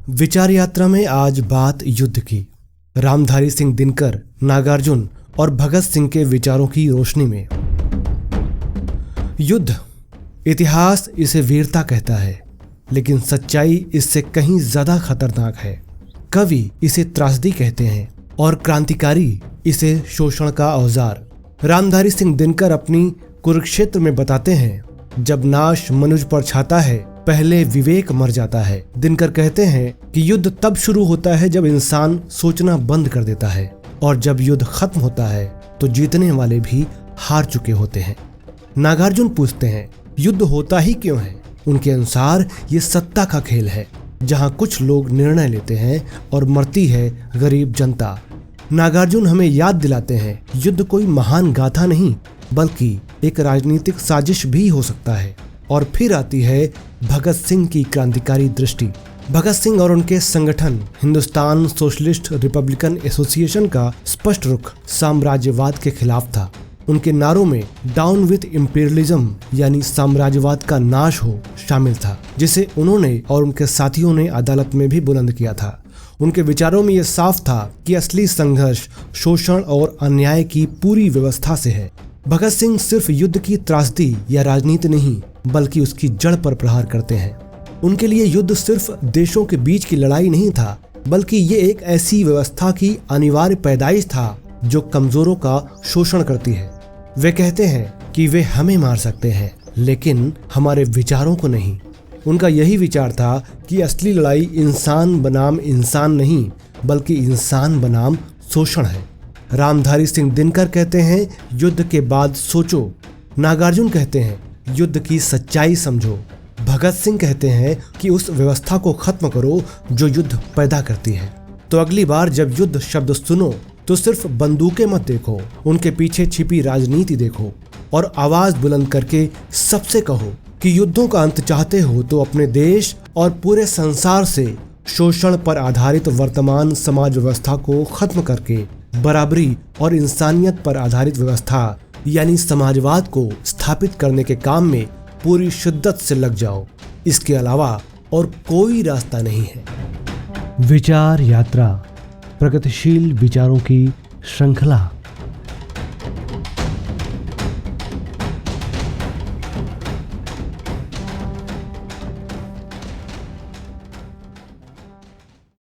विचार यात्रा में आज बात युद्ध की। रामधारी सिंह दिनकर, नागार्जुन और भगत सिंह के विचारों की रोशनी में। युद्ध, इतिहास इसे वीरता कहता है, लेकिन सच्चाई इससे कहीं ज्यादा खतरनाक है। कवि इसे त्रासदी कहते हैं और क्रांतिकारी इसे शोषण का औजार। रामधारी सिंह दिनकर अपनी कुरुक्षेत्र में बताते हैं, जब नाश मनुज पर छाता है, पहले विवेक मर जाता है। दिनकर कहते हैं कि युद्ध तब शुरू होता है जब इंसान सोचना बंद कर देता है, और जब युद्ध खत्म होता है तो जीतने वाले भी हार चुके होते हैं। नागार्जुन पूछते हैं, युद्ध होता ही क्यों है? उनके अनुसार ये सत्ता का खेल है, जहां कुछ लोग निर्णय लेते हैं और मरती है गरीब जनता। नागार्जुन हमें याद दिलाते हैं, युद्ध कोई महान गाथा नहीं, बल्कि एक राजनीतिक साजिश भी हो सकता है। और फिर आती है भगत सिंह की क्रांतिकारी दृष्टि। भगत सिंह और उनके संगठन हिंदुस्तान सोशलिस्ट रिपब्लिकन एसोसिएशन का स्पष्ट रुख साम्राज्यवाद के खिलाफ था। उनके नारों में डाउन विथ इंपीरियलिज्म यानी साम्राज्यवाद का नाश हो शामिल था, जिसे उन्होंने और उनके साथियों ने अदालत में भी बुलंद किया था। उनके विचारों में यह साफ था कि असली संघर्ष शोषण और अन्याय की पूरी व्यवस्था से है। भगत सिंह सिर्फ युद्ध की त्रासदी या राजनीति नहीं, बल्कि उसकी जड़ पर प्रहार करते हैं। उनके लिए युद्ध सिर्फ देशों के बीच की लड़ाई नहीं था, बल्कि ये एक ऐसी व्यवस्था की अनिवार्य पैदाइश था जो कमजोरों का शोषण करती है। वे कहते हैं कि वे हमें मार सकते हैं, लेकिन हमारे विचारों को नहीं। उनका यही विचार था कि असली लड़ाई इंसान बनाम इंसान नहीं, बल्कि इंसान बनाम शोषण है। रामधारी सिंह दिनकर कहते हैं, युद्ध के बाद सोचो। नागार्जुन कहते हैं, युद्ध की सच्चाई समझो। भगत सिंह कहते हैं कि उस व्यवस्था को खत्म करो जो युद्ध पैदा करती है। तो अगली बार जब युद्ध शब्द सुनो तो सिर्फ बंदूकें मत देखो, उनके पीछे छिपी राजनीति देखो और आवाज बुलंद करके सबसे कहो कि युद्धों का अंत चाहते हो तो अपने देश और पूरे संसार से शोषण पर आधारित वर्तमान समाज व्यवस्था को खत्म करके बराबरी और इंसानियत पर आधारित व्यवस्था यानी समाजवाद को स्थापित करने के काम में पूरी शिद्दत से लग जाओ। इसके अलावा और कोई रास्ता नहीं है। विचार यात्रा, प्रगतिशील विचारों की श्रृंखला।